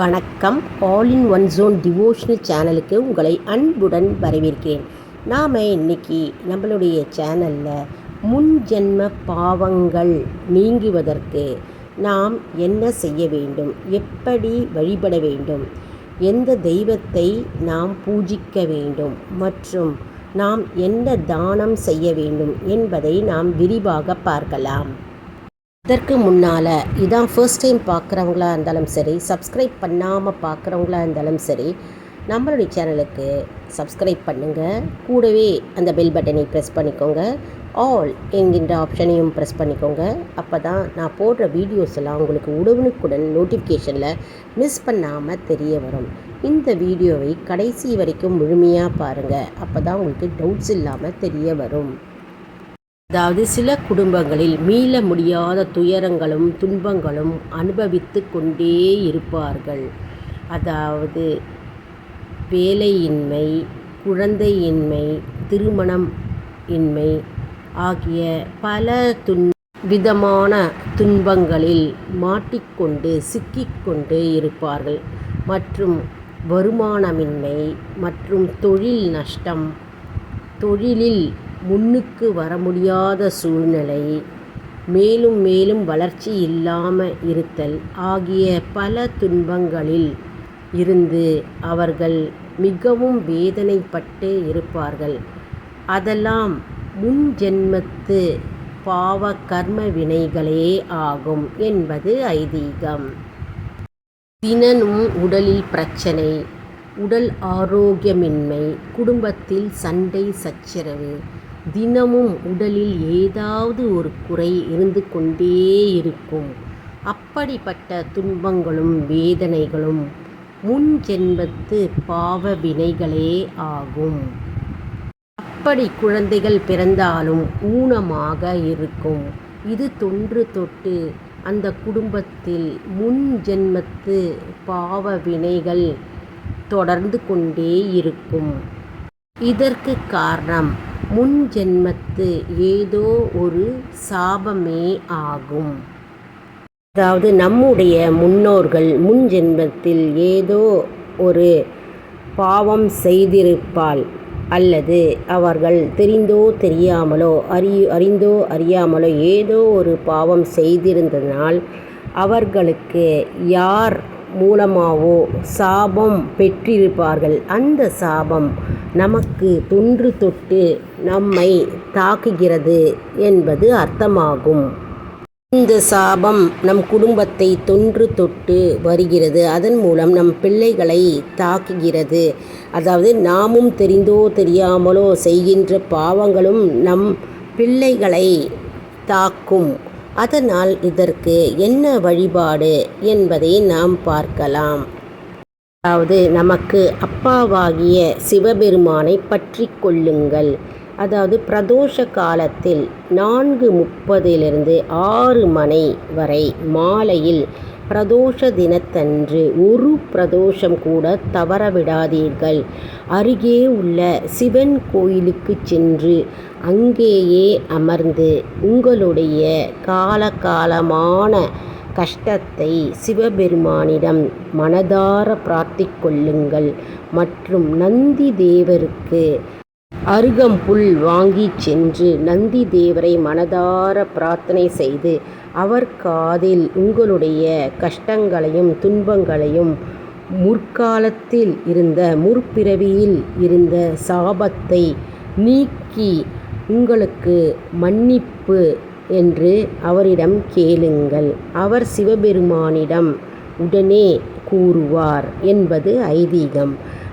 வணக்கம். All in one zone devotional சேனலுக்கு உங்களை அன்புடன் வரவேற்கிறேன். நாம் இன்னைக்கு நம்மளுடைய சேனலில் முன் ஜென்ம பாவங்கள் நீங்குவதற்கு நாம் என்ன செய்ய வேண்டும், எப்படி வழிபட வேண்டும், எந்த தெய்வத்தை நாம் பூஜிக்க வேண்டும் மற்றும் நாம் என்ன தானம் செய்ய வேண்டும் என்பதை நாம் விரிவாக பார்க்கலாம். இதற்கு முன்னால் இதான் ஃபர்ஸ்ட் டைம் பார்க்குறவங்களா இருந்தாலும் சரி, சப்ஸ்கிரைப் பண்ணாமல் பார்க்குறவங்களா இருந்தாலும் சரி, நம்மளுடைய சேனலுக்கு சப்ஸ்கிரைப் பண்ணுங்கள். கூடவே அந்த பெல் பட்டனை ப்ரெஸ் பண்ணிக்கோங்க. ஆல் என்கின்ற ஆப்ஷனையும் ப்ரெஸ் பண்ணிக்கோங்க. அப்போ தான் நான் போடுற வீடியோஸ் எல்லாம் உங்களுக்கு உடனுக்குடன் நோட்டிஃபிகேஷனில் மிஸ் பண்ணாமல் தெரிய வரும். இந்த வீடியோவை கடைசி வரைக்கும் முழுமையாக பாருங்கள். அப்போ தான் உங்களுக்கு டவுட்ஸ் இல்லாமல் தெரிய வரும். அதாவது சில குடும்பங்களில் மீள முடியாத துயரங்களும் துன்பங்களும் அனுபவித்து கொண்டே இருப்பார்கள். அதாவது வேலையின்மை, குழந்தையின்மை, திருமணம் இன்மை ஆகிய பல விதமான துன்பங்களில் மாட்டிக்கொண்டு சிக்கிக்கொண்டு இருப்பார்கள். மற்றும் வருமானமின்மை மற்றும் தொழில் நஷ்டம், தொழிலில் முன்னுக்கு வர முடியாத சூழ்நிலை, மேலும் மேலும் வளர்ச்சி இல்லாமல் இருத்தல் ஆகிய பல துன்பங்களில் இருந்து அவர்கள் மிகவும் வேதனைப்பட்டு இருப்பார்கள். அதெல்லாம் முன் ஜென்மத்து பாவ கர்ம வினைகளே ஆகும் என்பது ஐதீகம். தினமும் உடலில் பிரச்சனை, உடல் ஆரோக்கியமின்மை, குடும்பத்தில் சண்டை சச்சரவு, தினமும் உடலில் ஏதாவது ஒரு குறை இருந்து கொண்டே இருக்கும். அப்படிப்பட்ட துன்பங்களும் வேதனைகளும் முன் ஜென்மத்து பாவ வினைகளே ஆகும். அப்படி குழந்தைகள் பிறந்தாலும் ஊனமாக இருக்கும். இது தொன்று தொட்டு அந்த குடும்பத்தில் முன் ஜென்மத்து பாவ வினைகள் தொடர்ந்து கொண்டே இருக்கும். இதற்கு காரணம் முன் ஜென்மத்து ஏதோ ஒரு சாபமே ஆகும். அதாவது நம்முடைய முன்னோர்கள் முன் ஜென்மத்தில் ஏதோ ஒரு பாவம் செய்திருப்பால், அல்லது அவர்கள் தெரிந்தோ தெரியாமலோ அறிந்தோ அறியாமலோ ஏதோ ஒரு பாவம் செய்திருந்ததனால் அவர்களுக்கு யார் மூலமாகவோ சாபம் பெற்றிருப்பார்கள். அந்த சாபம் நமக்கு தொன்று தொட்டு நம்மை தாக்குகிறது என்பது அர்த்தமாகும். இந்த சாபம் நம் குடும்பத்தை தொன்று தொட்டு வருகிறது. அதன் மூலம் நம் பிள்ளைகளை தாக்குகிறது. அதாவது நாமும் தெரிந்தோ தெரியாமலோ செய்கின்ற பாவங்களும் நம் பிள்ளைகளை தாக்கும். அதனால் இதற்கு என்ன வழிபாடு என்பதை நாம் பார்க்கலாம். அதாவது நமக்கு அப்பாவாகிய சிவபெருமானை பற்றி கொள்ளுங்கள். அதாவது பிரதோஷ காலத்தில் 4:30 6 மணி வரை மாலையில் பிரதோஷ தினத்தன்று ஒரு பிரதோஷம் கூட தவறவிடாதீர்கள். அருகே உள்ள சிவன் கோயிலுக்கு சென்று அங்கேயே அமர்ந்து உங்களுடைய காலகாலமான கஷ்டத்தை சிவபெருமானிடம் மனதார பிரார்த்திக்கொள்ளுங்கள். மற்றும் நந்தி தேவருக்கு அருகம்புல் வாங்கி சென்று நந்தி தேவரை மனதார பிரார்த்தனை செய்து அவர் காதில் உங்களுடைய கஷ்டங்களையும் துன்பங்களையும் முற்காலத்தில் இருந்த முற்பிறவியில் இருந்த சாபத்தை நீக்கி உங்களுக்கு மன்னிப்பு என்று அவரிடம் கேளுங்கள். அவர் சிவபெருமானிடம் உடனே கூறுவார் என்பது ஐதீகம்.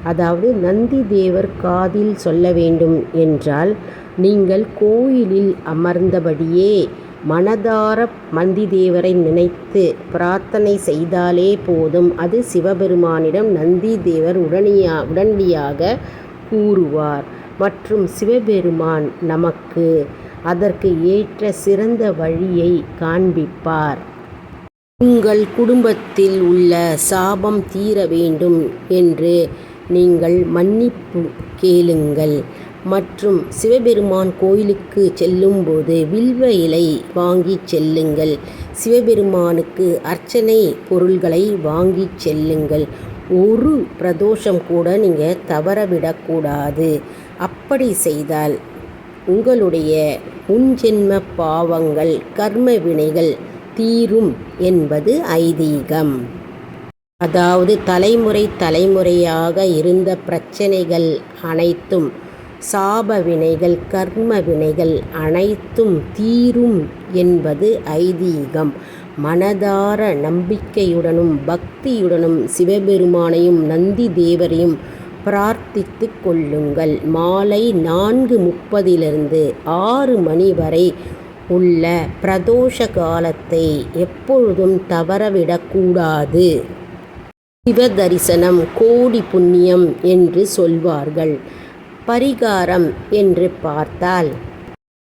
அதாவது நந்தி தேவர் காதில் சொல்ல வேண்டும் என்றால் நீங்கள் கோயிலில் அமர்ந்தபடியே மனதார நந்தி தேவரை நினைத்து பிரார்த்தனை செய்தாலே போதும். அது சிவபெருமானிடம் நந்தி தேவர் உடனடியாக கூறுவார். மற்றும் சிவபெருமான் நமக்கு அதற்கு ஏற்ற சிறந்த வழியை காண்பிப்பார். உங்கள் குடும்பத்தில் உள்ள சாபம் தீர வேண்டும் என்று நீங்கள் மன்னிப்பு கேளுங்கள். மற்றும் சிவபெருமான் கோயிலுக்கு செல்லும்போது வில்வ இலை வாங்கி செல்லுங்கள். சிவபெருமானுக்கு அர்ச்சனை பொருள்களை வாங்கி செல்லுங்கள். ஒரு பிரதோஷம் கூட நீங்கள் தவறவிடக்கூடாது. அப்படி செய்தால் உங்களுடைய முன்ஜென்ம பாவங்கள் கர்ம வினைகள் தீரும் என்பது ஐதீகம். அதாவது தலைமுறையாக இருந்த பிரச்சனைகள் அனைத்தும், சாப வினைகள், கர்ம வினைகள் அனைத்தும் தீரும் என்பது ஐதீகம். மனதார நம்பிக்கையுடனும் பக்தியுடனும் சிவபெருமானையும் நந்தி தேவரையும் பிரார்த்தித்து கொள்ளுங்கள். மாலை 4:30 6 மணி வரை உள்ள பிரதோஷ காலத்தை எப்பொழுதும் தவறவிடக்கூடாது. சிவ தரிசனம் கோடி புண்ணியம் என்று சொல்வார்கள். பரிகாரம் என்று பார்த்தால்,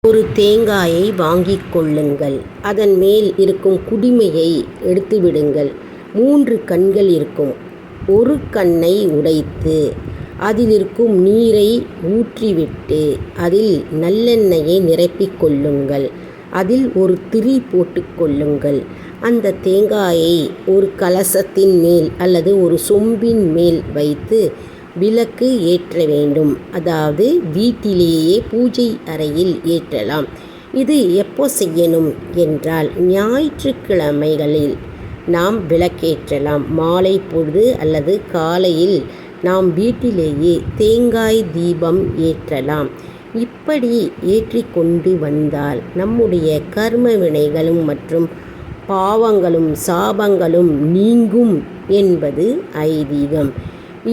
ஒரு தேங்காயை வாங்கிக் கொள்ளுங்கள். அதன் மேல் இருக்கும் குடிமையை எடுத்துவிடுங்கள். 3 கண்கள் இருக்கும். ஒரு கண்ணை உடைத்து அதில் இருக்கும் நீரை ஊற்றிவிட்டு அதில் நல்லெண்ணெயை நிரப்பிக் கொள்ளுங்கள். அதில் ஒரு திரி போட்டு கொள்ளுங்கள். அந்த தேங்காயை ஒரு கலசத்தின் மேல் அல்லது ஒரு சொம்பின் மேல் வைத்து விளக்கு ஏற்ற வேண்டும். அதாவது வீட்டிலேயே பூஜை அறையில் ஏற்றலாம். இது எப்போ செய்யணும் என்றால், ஞாயிற்றுக்கிழமைகளில் நாம் விளக்கேற்றலாம். மாலை பொழுது அல்லது காலையில் நாம் வீட்டிலேயே தேங்காய் தீபம் ஏற்றலாம். இப்படி ஏற்றி கொண்டு வந்தால் நம்முடைய கர்ம வினைகளும் மற்றும் பாவங்களும் சாபங்களும் நீங்கும் என்பது ஐதீகம்.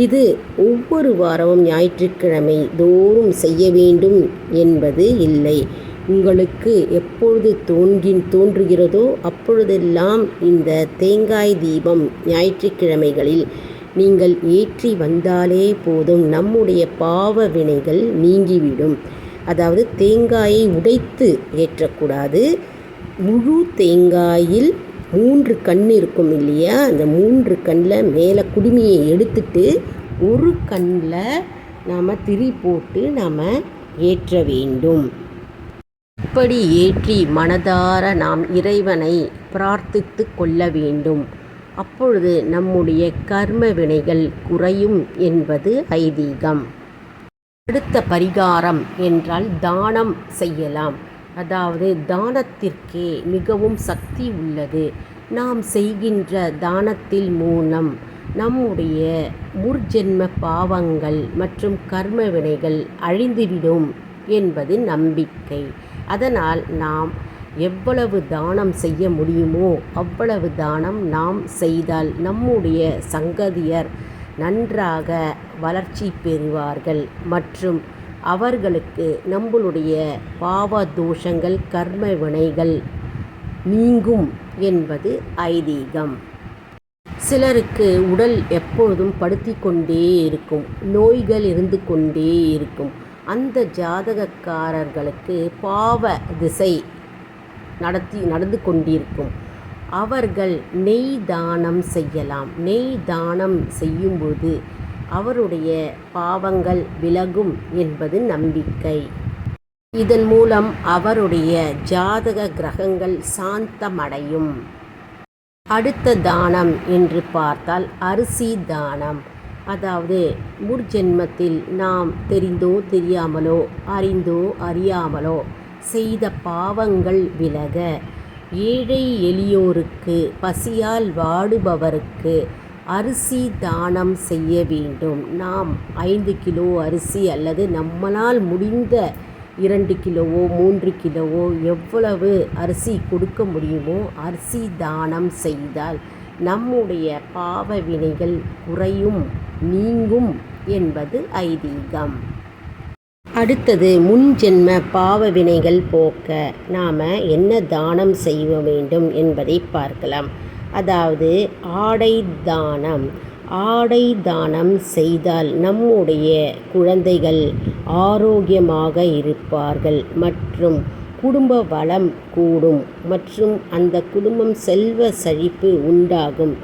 இது ஒவ்வொரு வாரமும் ஞாயிற்றுக்கிழமை தோறும் செய்ய வேண்டும் என்பது இல்லை. உங்களுக்கு எப்பொழுது தோன்றுகிறதோ அப்பொழுதெல்லாம் இந்த தேங்காய் தீபம் ஞாயிற்றுக்கிழமைகளில் நீங்கள் ஏற்றி வந்தாலே போதும், நம்முடைய பாவ வினைகள் நீங்கிவிடும். அதாவது தேங்காயை உடைத்து ஏற்றக்கூடாது. முழு தேங்காயில் 3 கண் இருக்கும் இல்லையா, அந்த 3 கண்ணில் மேலே குடுமியை எடுத்துட்டு ஒரு கண்ணில் நாம் திரி போட்டு நாம் ஏற்ற வேண்டும். இப்படி ஏற்றி மனதார நாம் இறைவனை பிரார்த்தித்து கொள்ள வேண்டும். அப்பொழுது நம்முடைய கர்ம வினைகள் குறையும் என்பது ஐதீகம். அடுத்த பரிகாரம் என்றால் தானம் செய்யலாம். அதாவது தானத்திற்கே மிகவும் சக்தி உள்ளது. நாம் செய்கின்ற தானத்தில் மூலம் நம்முடைய முற்ஜென்ம பாவங்கள் மற்றும் கர்ம வினைகள் அழிந்துவிடும் என்பது நம்பிக்கை. அதனால் நாம் எவ்வளவு தானம் செய்ய முடியுமோ அவ்வளவு தானம் நாம் செய்தால் நம்முடைய சங்கதியர் நன்றாக வளர்ச்சி பெறுவார்கள் மற்றும் அவர்களுக்கு நம்மளுடைய பாவ தோஷங்கள் கர்ம வினைகள் நீங்கும் என்பது ஐதீகம். சிலருக்கு உடல் எப்பொழுதும் படுத்தி கொண்டே இருக்கும், நோய்கள் இருந்து கொண்டே இருக்கும். அந்த ஜாதகக்காரர்களுக்கு பாவ திசை நடந்து கொண்டிருக்கும். அவர்கள் நெய் தானம் செய்யலாம். நெய் தானம் செய்யும்போது அவருடைய பாவங்கள் விலகும் என்பது நம்பிக்கை. இதன் மூலம் அவருடைய ஜாதக கிரகங்கள் சாந்தமடையும். அடுத்த தானம் என்று பார்த்தால் அரிசி தானம். அதாவது முற்ஜென்மத்தில் நாம் தெரிந்தோ தெரியாமலோ அறிந்தோ அறியாமலோ செய்த பாவங்கள் விலக ஏழை எளியோருக்கு பசியால் வாடுபவருக்கு அரிசி தானம் செய்ய வேண்டும். நாம் 5 கிலோ அரிசி அல்லது நம்மளால் முடிந்த 2 கிலோவோ 3 கிலோவோ எவ்வளவு அரிசி கொடுக்க முடியுமோ அரிசி தானம் செய்தால் நம்முடைய பாவ வினைகள் குறையும், நீங்கும் என்பது ஐதீகம். அடுத்தது முன்ஜென்ம பாவ வினைகள் போக்க நாம் என்ன தானம் செய்ய வேண்டும் என்பதை பார்க்கலாம். அதாவது ஆடை தானம். ஆடை தானம் செய்தால் நம்முடைய குழந்தைகள் ஆரோக்கியமாக இருப்பார்கள் மற்றும் குடும்ப வளம் கூடும் மற்றும் அந்த குடும்பம் செல்வ செழிப்பு உண்டாகும்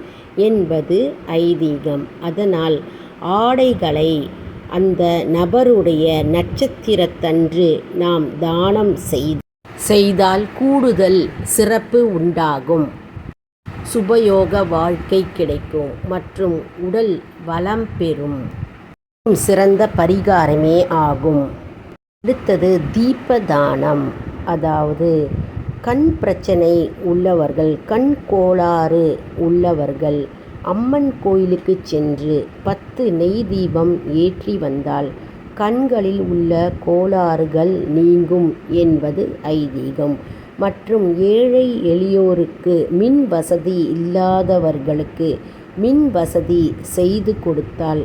என்பது ஐதீகம். அதனால் ஆடைகளை அந்த நபருடைய நட்சத்திரத்தன்று நாம் தானம் செய்தால் கூடுதல் சிறப்பு உண்டாகும், சுபயோக வாழ்க்கை கிடைக்கும் மற்றும் உடல் வளம் பெறும் சிறந்த பரிகாரமே ஆகும். அடுத்தது தீபதானம். அதாவது கண் பிரச்சனை உள்ளவர்கள், கண் கோளாறு உள்ளவர்கள் அம்மன் கோயிலுக்கு சென்று 10 நெய் தீபம் ஏற்றி வந்தால் கண்களில் உள்ள கோளாறுகள் நீங்கும் என்பது ஐதீகம். மற்றும் ஏழை எளியோருக்கு, மின் வசதி இல்லாதவர்களுக்கு மின் வசதி செய்து கொடுத்தால்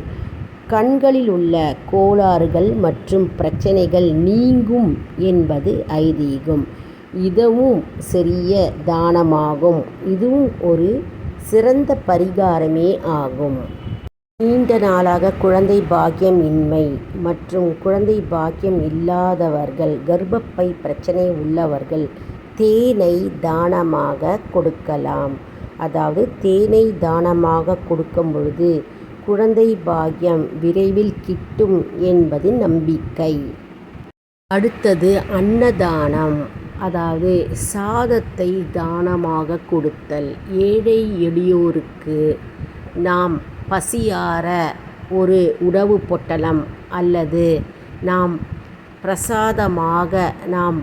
கண்களில் உள்ள கோளாறுகள் மற்றும் பிரச்சனைகள் நீங்கும் என்பது ஐதீகம். இதுவும் சிறிய தானமாகும். இதுவும் ஒரு சிறந்த பரிகாரமே ஆகும். நீண்ட நாளாக குழந்தை பாக்கியம் இன்மை மற்றும் குழந்தை பாக்கியம் இல்லாதவர்கள், கர்ப்பப்பை பிரச்சனை உள்ளவர்கள் தேனை தானமாக கொடுக்கலாம். அதாவது தேனை தானமாக கொடுக்கும் பொழுது குழந்தை பாக்கியம் விரைவில் கிட்டும் என்பது நம்பிக்கை. அடுத்தது அன்னதானம். அதாவது சாதத்தை தானமாக கொடுத்தல். ஏழை எளியோருக்கு நாம் பசியார ஒரு உணவு பொட்டலம் அல்லது நாம் பிரசாதமாக நாம்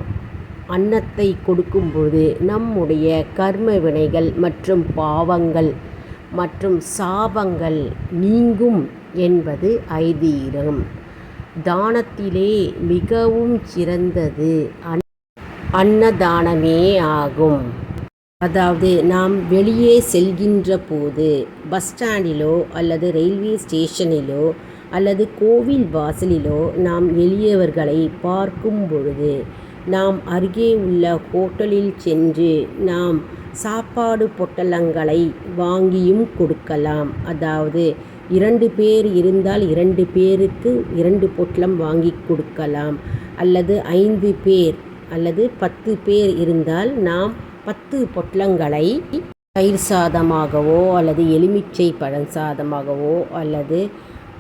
அன்னத்தை கொடுக்கும்போது நம்முடைய கர்ம வினைகள் மற்றும் பாவங்கள் மற்றும் சாபங்கள் நீங்கும் என்பது ஐதீகம். தானத்திலே மிகவும் சிறந்தது அன்னதானமே ஆகும். அதாவது நாம் வெளியே செல்கின்ற போது பஸ் ஸ்டாண்டிலோ அல்லது ரயில்வே ஸ்டேஷனிலோ அல்லது கோவில் வாசலிலோ நாம் எளியவர்களை பார்க்கும் பொழுது நாம் அருகே உள்ள ஹோட்டலில் சென்று நாம் சாப்பாடு பொட்டலங்களை வாங்கியும் கொடுக்கலாம். அதாவது 2 பேர் இருந்தால் 2 பேருக்கு 2 பொட்டலம் வாங்கி கொடுக்கலாம். அல்லது 5 பேர் அல்லது 10 பேர் இருந்தால் நாம் 10 பொட்டலங்களை தயிர் சாதமாகவோ அல்லது எலுமிச்சை பழம் சாதமாகவோ அல்லது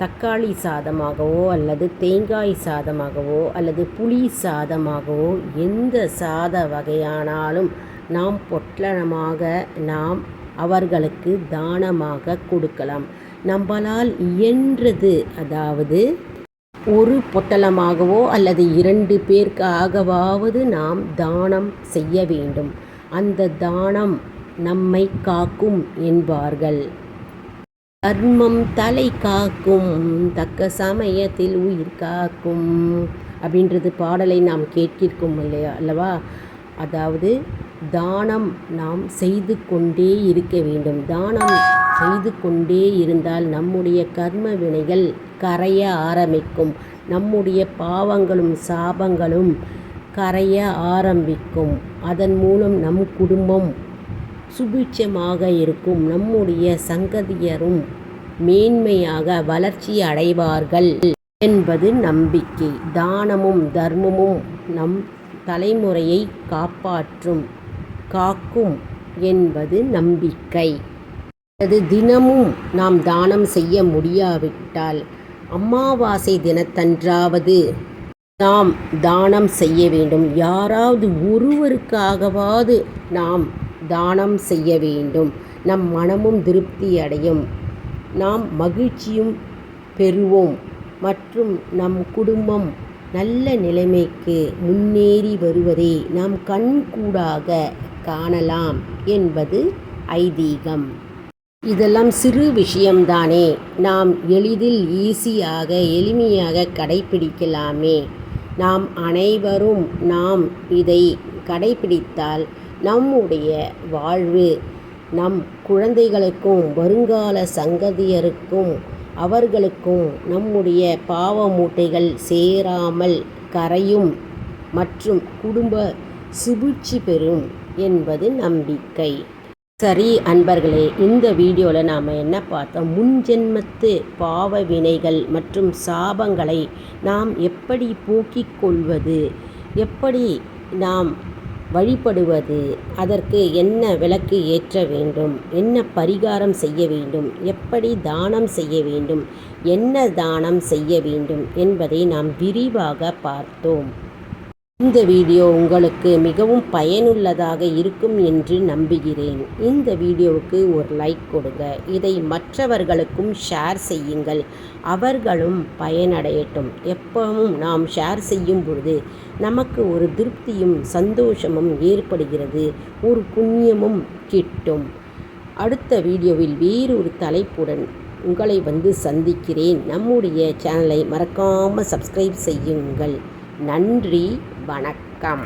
தக்காளி சாதமாகவோ அல்லது தேங்காய் சாதமாகவோ அல்லது புளி சாதமாகவோ எந்த சாத வகையானாலும் நாம் பொட்டலமாக நாம் அவர்களுக்கு தானமாக கொடுக்கலாம். நம்மளால் இயன்றது, அதாவது ஒரு பொட்டலமாகவோ அல்லது 2 பேருக்காகவாவது நாம் தானம் செய்ய வேண்டும். அந்த தானம் நம்மை காக்கும் என்பார்கள். தர்மம் தலை காக்கும், தக்க சமயத்தில் உயிர் காக்கும் அப்படின்றது பாடலை நாம் கேட்கிருக்கோம் இல்லையா அல்லவா? அதாவது தானம் நாம் செய்து கொண்டே இருக்க வேண்டும். தானம் செய்து கொண்டே இருந்தால் நம்முடைய கர்ம வினைகள் கரைய ஆரம்பிக்கும். நம்முடைய பாவங்களும் சாபங்களும் கரைய ஆரம்பிக்கும். அதன் மூலம் நம் குடும்பம் சுபிட்சமாக இருக்கும். நம்முடைய சங்கதியரும் மேன்மையாக வளர்ச்சி அடைவார்கள் என்பது நம்பிக்கை. தானமும் தர்மமும் நம் தலைமுறையை காக்கும் என்பது நம்பிக்கை. அது தினமும் நாம் தானம் செய்ய முடியாவிட்டால் அமாவாசை தினத்தன்றாவது நாம் தானம் செய்ய வேண்டும். யாராவது ஒருவருக்காகவாவது நாம் தானம் செய்ய வேண்டும். நம் மனமும் திருப்தி அடையும், நாம் மகிழ்ச்சியும் பெறுவோம் மற்றும் நம் குடும்பம் நல்ல நிலைமைக்கு முன்னேறி வருவதை நாம் கண்கூடாக காணலாம் என்பது ஐதீகம். இதெல்லாம் சிறு விஷயம்தானே, நாம் எளிதில் எளிமையாக கடைபிடிக்கலாமே. நாம் அனைவரும் நாம் இதை கடைபிடித்தால் நம்முடைய வாழ்வு நம் குழந்தைகளுக்கும் வருங்கால சங்கதியருக்கும் அவர்களுக்கும் நம்முடைய பாவ மூட்டைகள் சேராமல் கரையும் மற்றும் குடும்ப சுபிட்சி பெறும் என்பது நம்பிக்கை. சரி அன்பர்களே, இந்த வீடியோவில் நாம் என்ன பார்த்தோம்? முன்ஜென்மத்து பாவ வினைகள் மற்றும் சாபங்களை நாம் எப்படி போக்கிக் கொள்வது, எப்படி நாம் வழிபடுவது, அதற்கு என்ன விளக்கு ஏற்ற வேண்டும், என்ன பரிகாரம் செய்ய வேண்டும், எப்படி தானம் செய்ய வேண்டும், என்ன தானம் செய்ய வேண்டும் என்பதை நாம் விரிவாக பார்த்தோம். இந்த வீடியோ உங்களுக்கு மிகவும் பயனுள்ளதாக இருக்கும் என்று நம்புகிறேன். இந்த வீடியோவுக்கு ஒரு லைக் கொடுங்க. இதை மற்றவர்களுக்கும் ஷேர் செய்யுங்கள். அவர்களும் பயனடையட்டும். எப்பவும் நாம் ஷேர் செய்யும் பொழுது நமக்கு ஒரு திருப்தியும் சந்தோஷமும் ஏற்படுகிறது, ஒரு புண்ணியமும் கிட்டும். அடுத்த வீடியோவில் வேறொரு தலைப்புடன் உங்களை சந்திக்கிறேன். நம்முடைய சேனலை மறக்காமல் சப்ஸ்கிரைப் செய்யுங்கள். நன்றி, வணக்கம்.